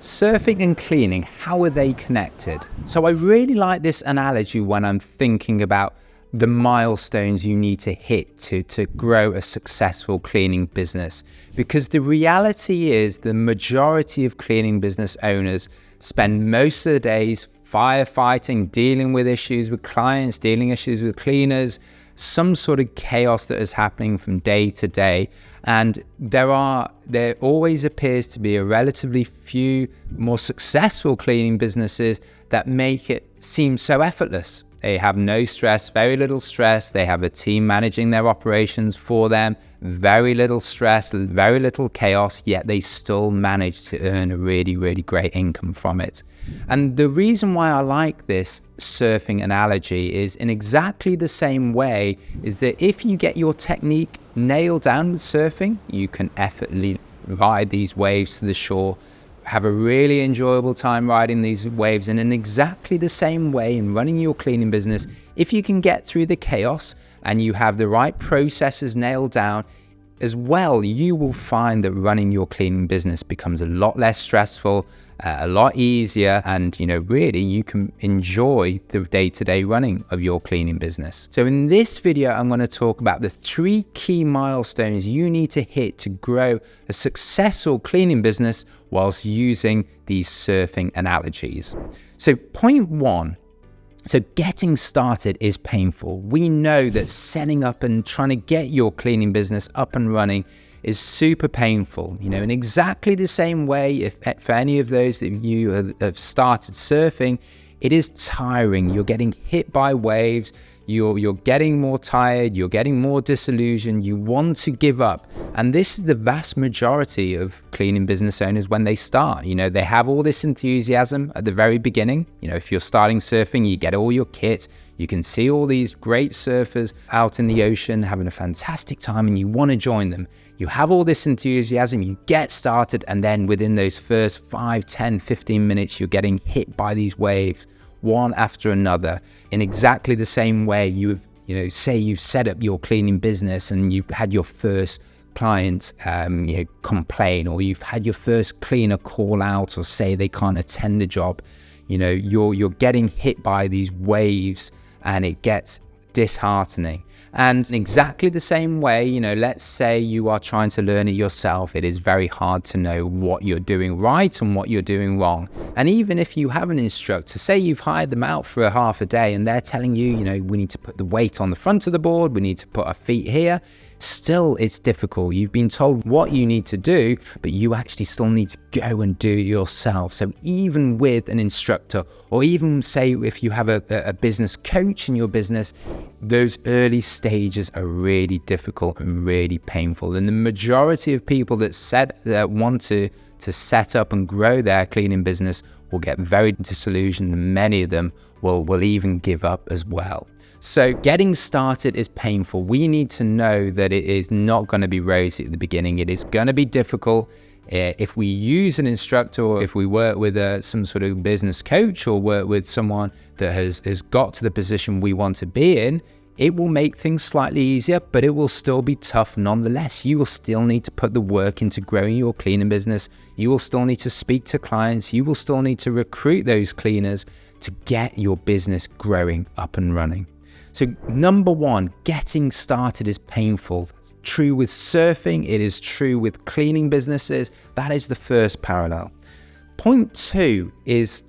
Surfing and cleaning, how are they connected? So I really like this analogy when I'm thinking about the milestones you need to hit to grow a successful cleaning business. Because the reality is the majority of cleaning business owners spend most of the days firefighting, dealing with issues with clients, dealing issues with cleaners, some sort of chaos that is happening from day to day. And there always appears to be a relatively few more successful cleaning businesses that make it seem so effortless. They have no stress, very little stress. They have a team managing their operations for them, very little stress, very little chaos, yet they still manage to earn a really, really great income from it. And the reason why I like this surfing analogy is in exactly the same way is that if you get your technique nailed down with surfing, you can effortlessly ride these waves to the shore, have a really enjoyable time riding these waves. And in exactly the same way in running your cleaning business, if you can get through the chaos and you have the right processes nailed down as well, you will find that running your cleaning business becomes a lot less stressful, a lot easier, and really you can enjoy the day-to-day running of your cleaning business. So in this video, I'm going to talk about the 3 key milestones you need to hit to grow a successful cleaning business whilst using these surfing analogies. So point 1, so getting started is painful. We know that setting up and trying to get your cleaning business up and running is super painful. In exactly the same way, if for any of those that you have started surfing, it is tiring. You're getting hit by waves. You're getting more tired. You're getting more disillusioned. You want to give up. And this is the vast majority of cleaning business owners when they start. They have all this enthusiasm at the very beginning. If you're starting surfing, you get all your kit. You can see all these great surfers out in the ocean having a fantastic time and you want to join them. You have all this enthusiasm, you get started, and then within those first 5, 10, 15 minutes, you're getting hit by these waves, one after another. In exactly the same way, say you've set up your cleaning business and you've had your first client complain, or you've had your first cleaner call out or say they can't attend the job. You're getting hit by these waves and it gets disheartening. And in exactly the same way, let's say you are trying to learn it yourself. It is very hard to know what you're doing right and what you're doing wrong. And even if you have an instructor, say you've hired them out for a half a day and they're telling you, we need to put the weight on the front of the board, we need to put our feet here. Still, it's difficult. You've been told what you need to do, but you actually still need to go and do it yourself. So even with an instructor, or even say if you have a business coach in your business, those early stages are really difficult and really painful. And the majority of people that want to set up and grow their cleaning business will get very disillusioned, and many of them will even give up as well. So getting started is painful. We need to know that it is not going to be rosy at the beginning. It is going to be difficult. If we use an instructor, or if we work with some sort of business coach, or work with someone that has got to the position we want to be in, it will make things slightly easier, but it will still be tough nonetheless. You will still need to put the work into growing your cleaning business. You will still need to speak to clients. You will still need to recruit those cleaners to get your business growing up and running. So number 1, getting started is painful. It's true with surfing. It is true with cleaning businesses. That is the first parallel. Point 2 is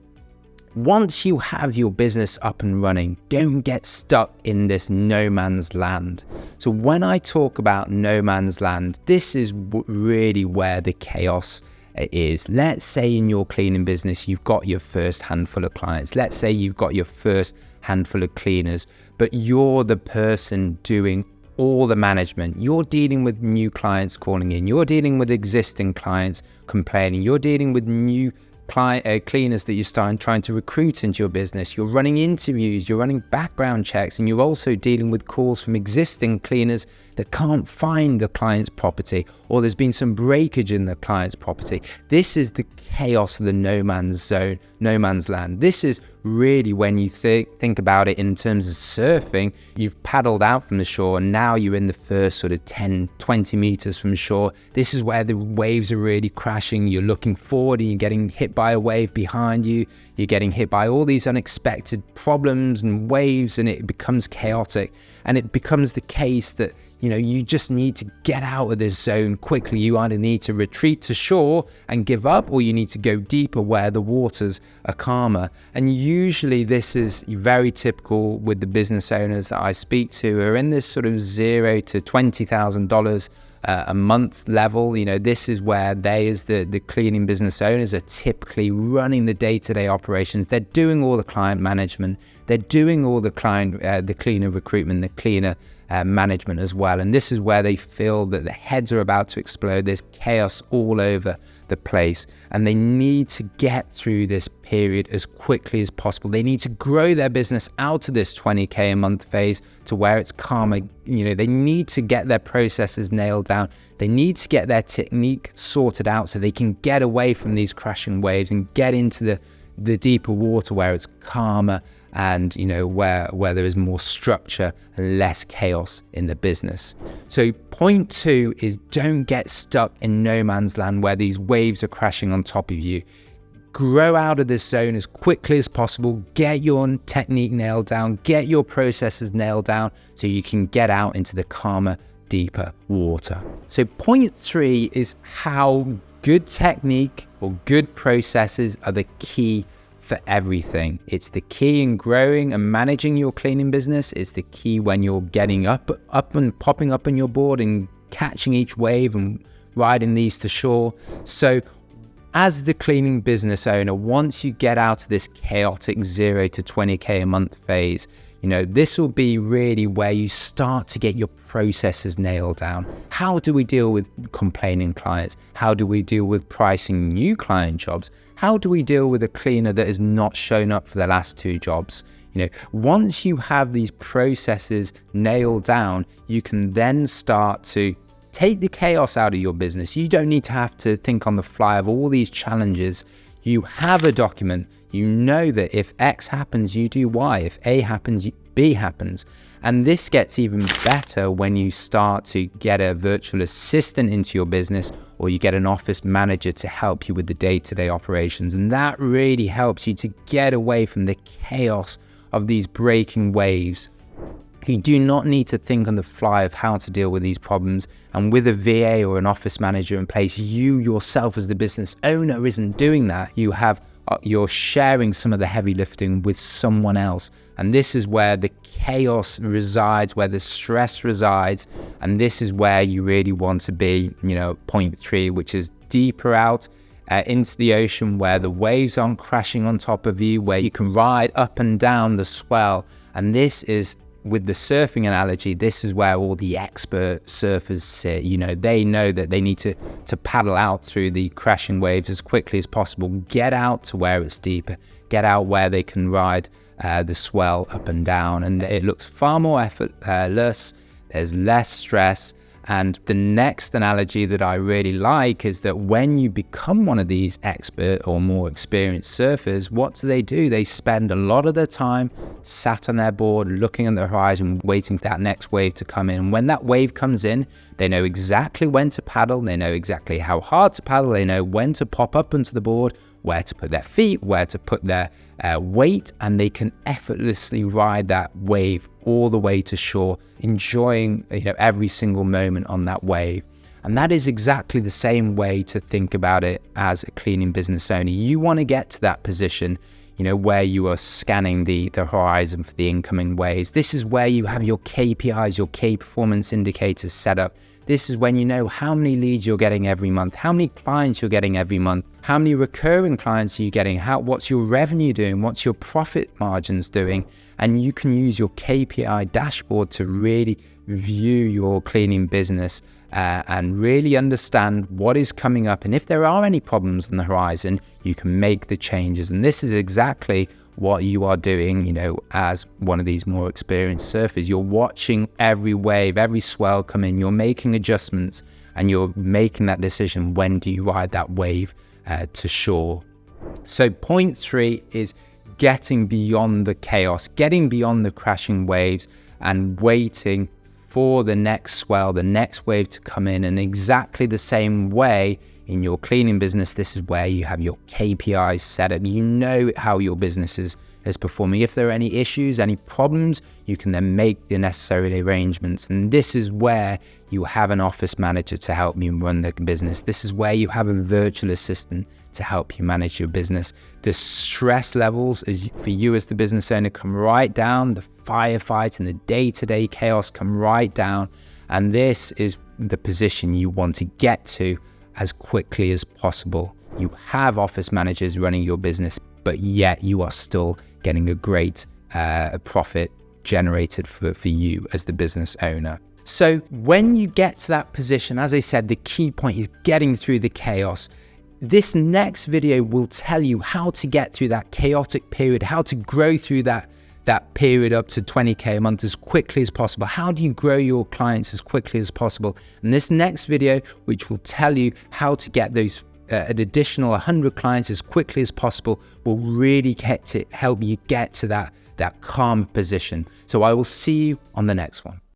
once you have your business up and running, don't get stuck in this no man's land. So when I talk about no man's land, this is really where the chaos is. Let's say in your cleaning business, you've got your first handful of clients. Let's say you've got your first handful of cleaners, but you're the person doing all the management. You're dealing with new clients calling in. You're dealing with existing clients complaining. You're dealing with new cleaners that you're trying to recruit into your business. You're running interviews, you're running background checks, and you're also dealing with calls from existing cleaners that can't find the client's property, or there's been some breakage in the client's property. This is the chaos of the no man's zone, no man's land. This is really when you think about it in terms of surfing. You've paddled out from the shore and now you're in the first sort of 10, 20 meters from shore. This is where the waves are really crashing. You're looking forward and you're getting hit by a wave behind you. You're getting hit by all these unexpected problems and waves, and it becomes chaotic. And it becomes the case that, you just need to get out of this zone quickly. You either need to retreat to shore and give up, or you need to go deeper where the waters are calmer. And usually this is very typical with the business owners that I speak to, who are in this sort of $0 to $20,000 a month level. This is where they, as the cleaning business owners, are typically running the day-to-day operations. They're doing all the client management. They're doing all the cleaner recruitment, the cleaner management as well. And this is where they feel that the heads are about to explode. There's chaos all over the place, and they need to get through this period as quickly as possible. They need to grow their business out of this 20K a month phase to where it's calmer. They need to get their processes nailed down. They need to get their technique sorted out so they can get away from these crashing waves and get into the deeper water where it's calmer, and where there is more structure and less chaos in the business. So point 2 is, don't get stuck in no man's land where these waves are crashing on top of you. Grow out of this zone as quickly as possible. Get your technique nailed down, get your processes nailed down so you can get out into the calmer, deeper water. So point 3 is how good technique or good processes are the key for everything. It's the key in growing and managing your cleaning business. It's the key when you're getting up and popping up on your board and catching each wave and riding these to shore. So as the cleaning business owner, once you get out of this chaotic $0 to $20K a month phase, this will be really where you start to get your processes nailed down. How do we deal with complaining clients? How do we deal with pricing new client jobs? How do we deal with a cleaner that has not shown up for the last 2 jobs? Once you have these processes nailed down, you can then start to take the chaos out of your business. You don't need to have to think on the fly of all these challenges. You have a document. You know that if X happens, you do Y. If A happens, B happens. And this gets even better when you start to get a virtual assistant into your business, or you get an office manager to help you with the day-to-day operations. And that really helps you to get away from the chaos of these breaking waves. You do not need to think on the fly of how to deal with these problems. And with a VA or an office manager in place, you yourself as the business owner isn't doing that. You're sharing some of the heavy lifting with someone else. And this is where the chaos resides, where the stress resides. And this is where you really want to be, point 3, which is deeper out into the ocean, where the waves aren't crashing on top of you, where you can ride up and down the swell. And this is, with the surfing analogy, this is where all the expert surfers sit. They know that they need to paddle out through the crashing waves as quickly as possible, get out to where it's deeper, get out where they can ride the swell up and down, and it looks far more effortless. There's less stress. And the next analogy that I really like is that when you become one of these expert or more experienced surfers, what do? They spend a lot of their time sat on their board, looking at the horizon, waiting for that next wave to come in. And when that wave comes in, they know exactly when to paddle. They know exactly how hard to paddle. They know when to pop up onto the board, where to put their feet, where to put their weight, and they can effortlessly ride that wave all the way to shore, enjoying every single moment on that wave. And that is exactly the same way to think about it as a cleaning business owner. You want to get to that position, where you are scanning the horizon for the incoming waves. This is where you have your KPIs, your key performance indicators set up. This is when you know how many leads you're getting every month, how many clients you're getting every month, how many recurring clients are you getting, what's your revenue doing, what's your profit margins doing. And you can use your KPI dashboard to really view your cleaning business and really understand what is coming up. And if there are any problems on the horizon, you can make the changes. And this is exactly what you are doing, as one of these more experienced surfers, you're watching every wave, every swell come in, you're making adjustments, and you're making that decision, when do you ride that wave to shore. So point 3 is getting beyond the chaos, getting beyond the crashing waves and waiting for the next swell, the next wave to come in. And exactly the same way in your cleaning business, this is where you have your KPIs set up. You know how your business is performing. If there are any issues, any problems, you can then make the necessary arrangements. And this is where you have an office manager to help you run the business. This is where you have a virtual assistant to help you manage your business. The stress levels for you as the business owner come right down. The firefight and the day-to-day chaos come right down. And this is the position you want to get to as quickly as possible. You have office managers running your business, but yet you are still getting a great profit generated for you as the business owner. So when you get to that position, as I said, the key point is getting through the chaos. This next video will tell you how to get through that chaotic period, how to grow through that period up to 20K a month as quickly as possible. How do you grow your clients as quickly as possible? And this next video, which will tell you how to get those an additional 100 clients as quickly as possible, will really help you get to that calm position. So I will see you on the next one.